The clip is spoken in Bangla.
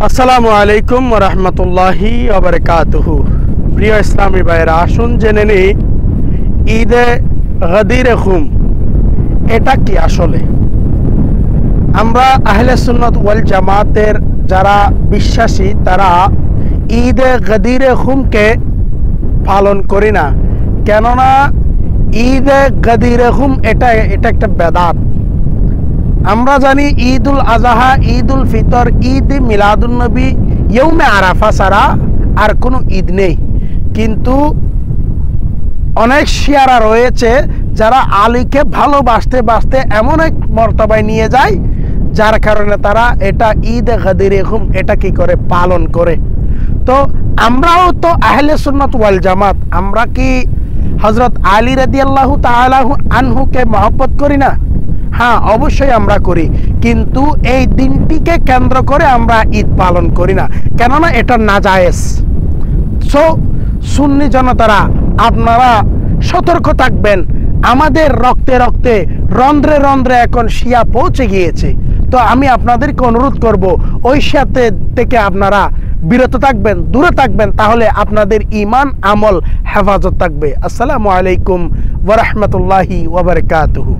আসসালামু আলাইকুম ওয়া রাহমাতুল্লাহি ওয়া বারাকাতুহু। প্রিয় ইসলামী ভাইরা, আসুন জেনে নিই ঈদে গদিরে খুম এটা কি। আসলে আমরা আহলে সুন্নাত ওয়াল জামাতের যারা বিশ্বাসী তারা ঈদে গদিরে খুমকে পালন করি না। কেননা ঈদে গদিরে খুম এটা একটা বেদাত। আমরা জানি ঈদুল আজহা, ঈদুল ফিতর, ঈদ মিলাদুন নবী, ইয়ৌমে আরাফা ছাড়া আর কোনো ঈদ নেই। কিন্তু অনেক শিয়ারা রয়েছে যারা আলীকে ভালোবাসতে বাসতে এমন এক মর্তবায় নিয়ে যায় যার কারণে তারা এটা ঈদ গদিরে খুম এটা কি করে পালন করে। তো আমরাও তো আহলে সুন্নাত ওয়াল জামাত, আমরা কি হযরত আলী রাদিয়াল্লাহু তাআলা আনহুকে মহব্বত করি না? হ্যাঁ, অবশ্যই আমরা করি, কিন্তু এই দিনটিকে কেন্দ্র করে আমরা ঈদ পালন করি না, কেননা এটা নাজায়েজ। সো সুন্নি জনতারা, আপনারা সতর্ক থাকবেন। আমাদের রক্তে রক্তে, রন্ধ্রে রন্ধ্রে এখন শিয়া পৌঁছে গিয়েছে। তো আমি আপনাদেরকে অনুরোধ করব, ওই সাথে থেকে আপনারা বিরত থাকবেন, দূরে থাকবেন, তাহলে আপনাদের ঈমান আমল হেফাজত থাকবে। আসসালামু আলাইকুম ওয়া রাহমাতুল্লাহি ওয়া বারাকাতুহু।